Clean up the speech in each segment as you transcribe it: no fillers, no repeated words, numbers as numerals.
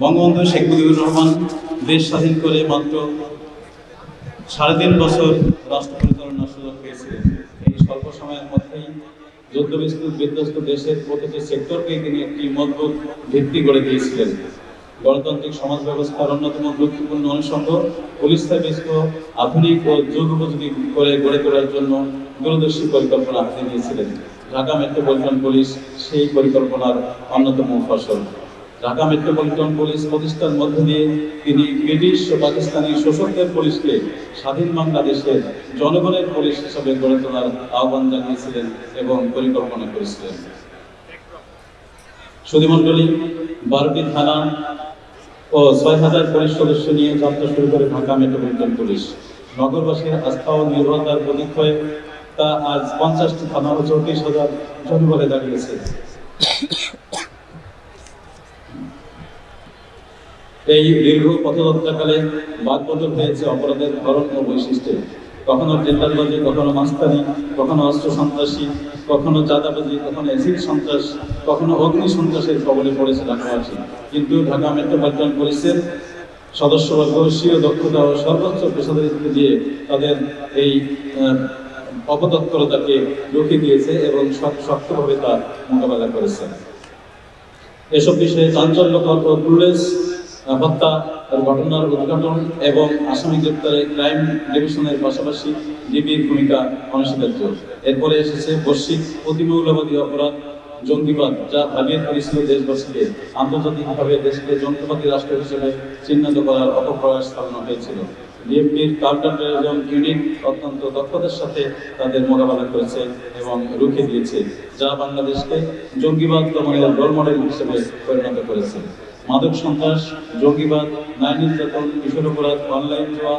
বঙ্গবন্ধু শেখ মুজিবুর রহমান দেশ স্বাধীন করে মাত্র 3.5 বছর রাষ্ট্র পরিচালনার সুযোগ পেয়েছিলেন। এই স্বল্প সময়ের মধ্যেই যুদ্ধ বিধ্বস্ত দেশের প্রতিটি সেক্টরকে তিনি একটি মজবুত ভিত্তি গড়ে দিয়েছিলেন। গণতান্ত্রিক সমাজ ব্যবস্থার অন্যতম গুরুত্বপূর্ণ অনুষঙ্গ পুলিশ সার্ভিসকে আধুনিক ও যুগ উপযোগী করে গড়ে তোলার জন্য দূরদর্শী পরিকল্পনা হাতে নিয়েছিলেন। ঢাকা মেট্রোপলিটন পুলিশ সেই পরিকল্পনার অন্যতম ফসল। ঢাকা মেট্রোপলিটন পুলিশ প্রতিষ্ঠার মধ্য দিয়ে তিনি ব্রিটিশ ও পাকিস্তানি শোষকদের পুলিশকে স্বাধীন বাংলাদেশের জনগণের পুলিশ হিসেবে গড়ে তোলার আহ্বান জানিয়েছিলেন এবং পরিকল্পনা করেছিলেন। সুধীমণ্ডলী 12টি থানা ও 6000 পুলিশ সদস্য নিয়ে যাত্রা শুরু করে ঢাকা মেট্রোপলিটন পুলিশ। নগরবাসীর আস্থা ও নির্ভরতার প্রতীক হয়ে তা আজ 50টি থানা ও 34,000 জনবলে দাঁড়িয়েছে। এই দীর্ঘ পথযাত্রাকালে বাদবদল হয়েছে অপরাধের ধরন ও বৈশিষ্ট্যে। কখনো টেন্ডারবাজি, কখনো মাস্তানি, কখনো অস্ত্র সন্ত্রাসী, কখনো চাঁদাবাজি, কখনো অ্যাসিড সন্ত্রাস, কখনো অগ্নি সন্ত্রাসের কবলে পড়েছে ঢাকাবাসী। কিন্তু ঢাকা মেট্রোপলিটন পুলিশের সদস্যবর্গ স্বীয় দক্ষতা ও সর্বোচ্চ পেশাদারিত্ব দিয়ে তাদের এই অপতৎপরতাকে রুখে দিয়েছে এবং শক্তভাবে তা মোকাবেলা করেছে। এসব বিষয়ে চাঞ্চল্যকর ও ক্লুলেস হত্যা ঘটনার উদ্ঘাটন এবং আসামি গ্রেপ্তারে ক্রাইম ডিভিশনের পাশাপাশি ডিবির ভূমিকা অনস্বীকার্য। এরপরে এসেছে বৈশ্বিক অতিমৌলবাদী অপরাধ, জঙ্গিবাদ, যা ভাবিয়ে তুলেছিল দেশবাসীকে। আন্তর্জাতিকভাবে দেশকে জঙ্গিবাদী রাষ্ট্র হিসেবে চিহ্নিত করার অপপ্রয়াস চালানো হয়েছিল। ডিএমপির কাউন্টার টেররিজম ইউনিট অত্যন্ত দক্ষতার সাথে তাদের মোকাবেলা করেছে এবং রুখে দিয়েছে, যা বাংলাদেশকে জঙ্গিবাদ দমনের রোল মডেল হিসেবে পরিণত করেছে। মাদক সন্ত্রাস, জঙ্গিবাদ, নারী নির্যাতন, কিশোর অপরাধ, অনলাইন জুয়া,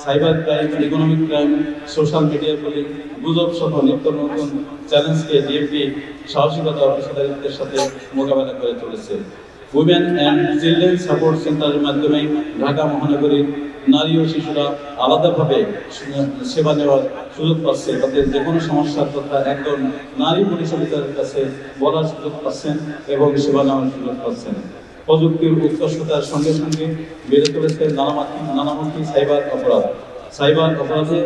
cyber crime, economic crime, social media bullying, গুজব সহ নিত্য নতুন চ্যালেঞ্জকে ডিএমপি সাহসিকতা ও পেশাদারিত্বের সাথে মোকাবেলা করে চলেছে। উইমেন অ্যান্ড চিলড্রেন সাপোর্ট সেন্টারের মাধ্যমে ঢাকা মহানগরীর নারী ও শিশুরা আলাদাভাবে সেবা নেওয়ার সুযোগ পাচ্ছে। তাদের যে কোনো সমস্যার কথা একজন নারী পুলিশ অফিসারের কাছে বলার সুযোগ পাচ্ছেন এবং সেবা নেওয়ার সুযোগ পাচ্ছেন। প্রযুক্তির উৎকর্ষতার সঙ্গে সঙ্গে বেড়ে চলেছে নানামুখী সাইবার অপরাধ। সাইবার অপরাধে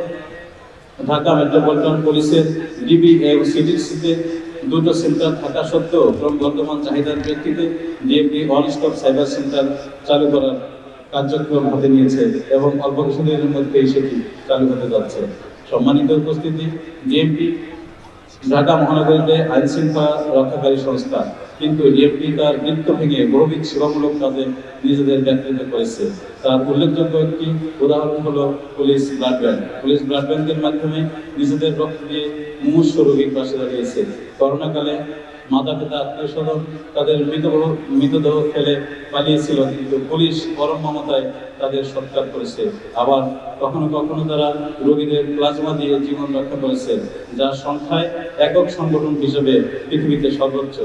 ঢাকা মেট্রোপলিটন পুলিশের ডিবি এবং সিডিসিতে দুটো সেন্টার থাকা সত্ত্বেও ক্রমবর্ধমান চাহিদার প্রেক্ষিতে DMP one stop cyber centre চালু করার কার্যক্রম হাতে নিয়েছে এবং অল্প কিছুদিনের মধ্যেই সেটি চালু হতে যাচ্ছে। সম্মানিত উপস্থিতি, ডিএমপি ঢাকা মহানগরীতে আইন শৃঙ্খলা রক্ষাকারী সংস্থা, কিন্তু ডিএমপি তার বৃত্ত ভেঙে বহুবিধ সেবামূলক কাজে নিজেদের ব্যাপৃত করেছে। তার উল্লেখযোগ্য একটি উদাহরণ হলো police blood bank. Police blood ব্যাংকের মাধ্যমে নিজেদের রক্ত দিয়ে মুমূর্ষু রোগীর পাশে দাঁড়িয়েছে। করোনাকালে মাতা পিতা আত্মীয় স্বজন তাদের মৃতদেহ ফেলে পালিয়েছিল, কিন্তু পুলিশ পরম মমতায় তাদের সৎকার করেছে। আবার কখনো কখনো তারা রোগীদের প্লাজমা দিয়ে জীবন রক্ষা করেছে, যা সংখ্যায় একক সংগঠন হিসেবে পৃথিবীতে সর্বোচ্চ।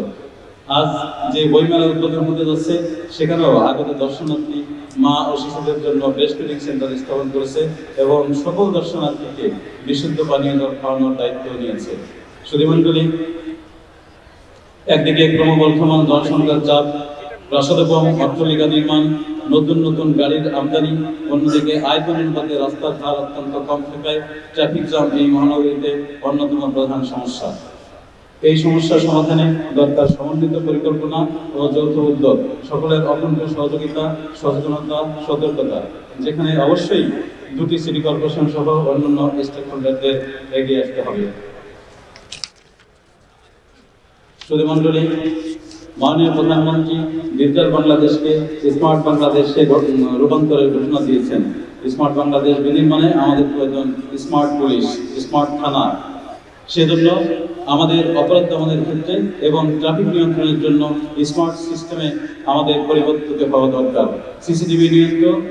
আজ যে বইমেলা উদ্বোধন হতে যাচ্ছে, সেখানেও আগত দর্শনার্থী মা ও শিশুদের জন্য ব্রেস্ট ফিডিং সেন্টার স্থাপন করেছে এবং সকল দর্শনার্থীকে বিশুদ্ধ পানীয় জল খাওয়ানোর দায়িত্ব নিয়েছে। সুধীমণ্ডলী, একদিকে ক্রমবর্ধমান জনসংখ্যার চাপ, প্রাসাদোপম অট্টালিকা নির্মাণ, নতুন নতুন গাড়ির আমদানি, অন্যদিকে আয়তন অনুপাতে রাস্তার ধার অত্যন্ত কম থাকায় ট্রাফিক জ্যাম এই মহানগরীতে অন্যতম প্রধান সমস্যা। এই সমস্যার সমাধানে দরকার সমন্বিত পরিকল্পনা ও যৌথ উদ্যোগ, সকলের অকুণ্ঠ সহযোগিতা, সচেতনতা, সতর্কতা, যেখানে অবশ্যই দুটি সিটি কর্পোরেশন সহ অন্যান্য স্টেক হোল্ডারদের এগিয়ে আসতে হবে। সুধীমণ্ডলী, মাননীয় প্রধানমন্ত্রী ডিজিটাল বাংলাদেশকে স্মার্ট বাংলাদেশে রূপান্তরের ঘোষণা দিয়েছেন। স্মার্ট বাংলাদেশ বিনির্মাণে আমাদের প্রয়োজন স্মার্ট পুলিশ, স্মার্ট থানা। সেজন্য আমাদের অপরাধ দমনের ক্ষেত্রে এবং ট্রাফিক নিয়ন্ত্রণের জন্য স্মার্ট সিস্টেমে আমাদের পরিবর্তিত হওয়া দরকার। সিসিটিভি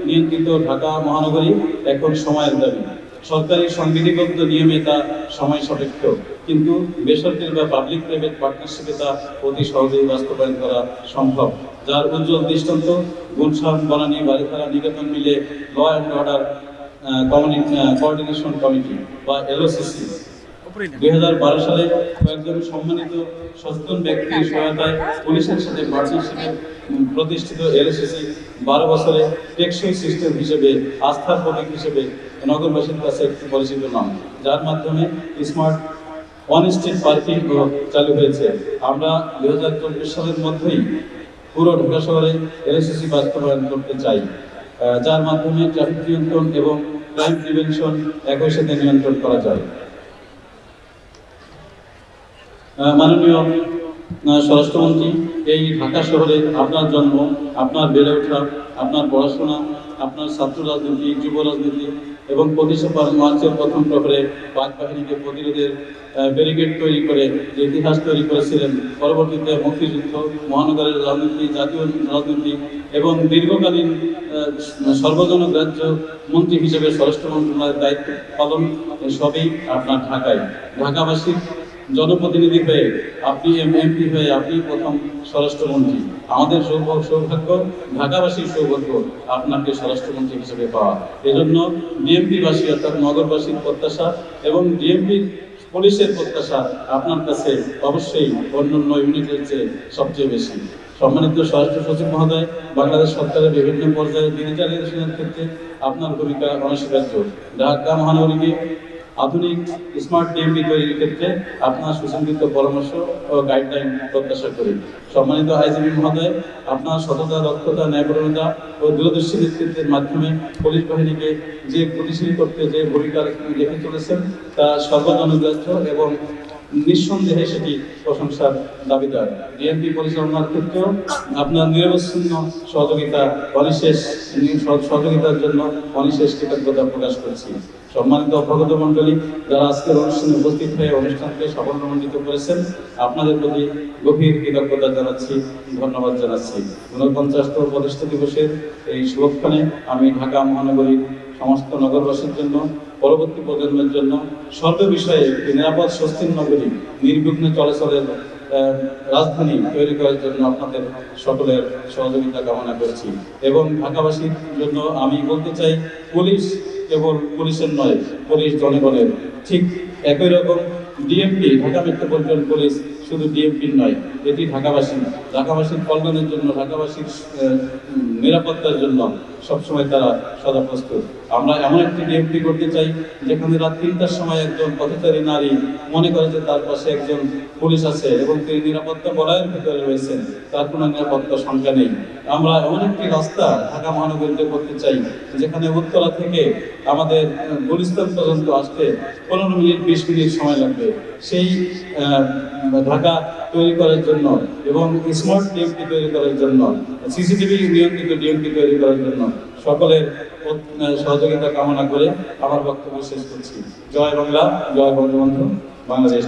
নিয়ন্ত্রিত ঢাকা মহানগরী এখন সময়ের দাবি। সরকারি সংবিধিবদ্ধ নিয়মে তা সময় সাপেক্ষ, কিন্তু বেসরকারি বা পাবলিক প্রাইভেট পার্টনারশিপে তা অতি সহজেই বাস্তবায়ন করা সম্ভব, যার উজ্জ্বল দৃষ্টান্ত গুলশান, বনানী, বারিধারা, নিকেতন মিলে law and order coordination committee বা এলওসিসি। 2012 সালে কয়েকজন সম্মানিত সচেতন ব্যক্তির সহায়তায় পুলিশের সাথে পার্টনারশিপে প্রতিষ্ঠিত এলএসসি 12 বছরে টেকসই সিস্টেম হিসেবে আস্থার প্রতীক হিসেবে নগরবাসীর কাছে একটি পরিচিত নাম, যার মাধ্যমে স্মার্ট ওয়ান স্ট্রিট পার্কিং চালু হয়েছে। আমরা 2024 সালের মধ্যেই পুরো ঢাকা শহরে এলএসসি বাস্তবায়ন করতে চাই, যার মাধ্যমে ট্রাফিক নিয়ন্ত্রণ এবং ক্রাইম প্রিভেনশন একই সাথে নিয়ন্ত্রণ করা যায়। মাননীয় স্বরাষ্ট্রমন্ত্রী, এই ঢাকা শহরে আপনার জন্ম, আপনার বেড়ে ওঠা, আপনার পড়াশোনা, আপনার ছাত্র রাজনীতি, যুব রাজনীতি এবং 25 মার্চের প্রথম প্রহরে পাক বাহিনীকে প্রতিরোধের ব্যারিকেড তৈরি করে যে ইতিহাস তৈরি করেছিলেন, পরবর্তীতে মুক্তিযুদ্ধ, মহানগরের রাজনীতি, জাতীয় রাজনীতি এবং দীর্ঘকালীন সর্বজনগ্রাহ্য মন্ত্রী হিসেবে স্বরাষ্ট্র মন্ত্রণালয়ের দায়িত্ব পালন সবই আপনার ঢাকায়। ঢাকাবাসীর জনপ্রতিনিধি হয়ে আপনি এমপি হয়ে আপনি প্রথম স্বরাষ্ট্রমন্ত্রী। আমাদের সৌভাগ্য, ঢাকাবাসীর সৌভাগ্য আপনাকে স্বরাষ্ট্রমন্ত্রী হিসেবে পাওয়া। এজন্য ডিএমপিবাসী অর্থাৎ নগরবাসীর প্রত্যাশা এবং ডিএমপি পুলিশের প্রত্যাশা আপনার কাছে অবশ্যই অন্যান্য ইউনিটের চেয়ে সবচেয়ে বেশি। সম্মানিত স্বরাষ্ট্র সচিব মহোদয়, বাংলাদেশ সরকারের বিভিন্ন পর্যায়ে ডিজিটালাইজেশনের ক্ষেত্রে আপনার ভূমিকা অনস্বীকার্য। ঢাকা মহানগরীকে আধুনিক স্মার্ট ডিএমপি তৈরির ক্ষেত্রে আপনার সুসংগঠিত পরামর্শ ও গাইডলাইন প্রত্যাশা করি। সম্মানিত আইজিপি মহোদয়, আপনার সততা, দক্ষতা, ন্যায়পরায়ণতা ও দূরদর্শী নেতৃত্বের মাধ্যমে পুলিশ বাহিনীকে যে গতিশীল করতে যে ভূমিকা রেখে চলেছেন তা সর্বজনগ্রাহ্য এবং নিঃসন্দেহে সেটি প্রশংসার দাবিদার। ডিএমপি পরিচালনার ক্ষেত্রেও আপনার নিরবচ্ছিন্ন সহযোগিতার জন্য অনিশেষ কৃতজ্ঞতা প্রকাশ করছি। সম্মানিত অভ্যাগত মণ্ডলী, যারা আজকের অনুষ্ঠানে উপস্থিত হয়ে অনুষ্ঠানকে সাফল্যমণ্ডিত করেছেন, আপনাদের প্রতি গভীর কৃতজ্ঞতা জানাচ্ছি, ধন্যবাদ জানাচ্ছি। 49তম প্রতিষ্ঠা দিবসের এই শুভক্ষণে আমি ঢাকা মহানগরীর সমস্ত নগরবাসীর জন্য, পরবর্তী প্রজন্মের জন্য সর্ববিষয়ে একটি নিরাপদ স্বস্তির নগরী, নির্বিঘ্নে চলাচলের রাজধানী তৈরি করার জন্য আপনাদের সকলের সহযোগিতা কামনা করছি। এবং ঢাকাবাসীর জন্য আমি বলতে চাই, পুলিশ কেবল পুলিশের নয়, পুলিশ জনগণের। ঠিক একই রকম ডিএমপি, ঢাকা মেট্রোপলিটন পুলিশ শুধু ডিএমপির নয়, এটি ঢাকাবাসীর কল্যাণের জন্য, ঢাকাবাসীর নিরাপত্তার জন্য সবসময় তারা সদা প্রস্তুত। আমরা এমন একটি ডিএমপি করতে চাই যেখানে রাত 3টার সময় একজন পথচারী নারী মনে করে যে তার পাশে একজন পুলিশ আছে এবং তিনি নিরাপত্তা বলয়ের ভিতরে রয়েছেন, তার কোনো নিরাপত্তা সংখ্যা নেই। আমরা এমন একটি রাস্তা ঢাকা মহানগরীতে করতে চাই যেখানে উত্তরা থেকে আমাদের গুলিস্তান পর্যন্ত আসতে 15 মিনিট 20 মিনিট সময় লাগবে। সেই ঢাকা তৈরি করার জন্য এবং স্মার্ট ডিএমপি তৈরি করার জন্য, সিসিটিভি নিয়ন্ত্রিত ডিএমপি তৈরি করার জন্য সকলের সহযোগিতা কামনা করে আমার বক্তব্য শেষ করছি। জয় বাংলা, জয় বঙ্গবন্ধু, বাংলাদেশ।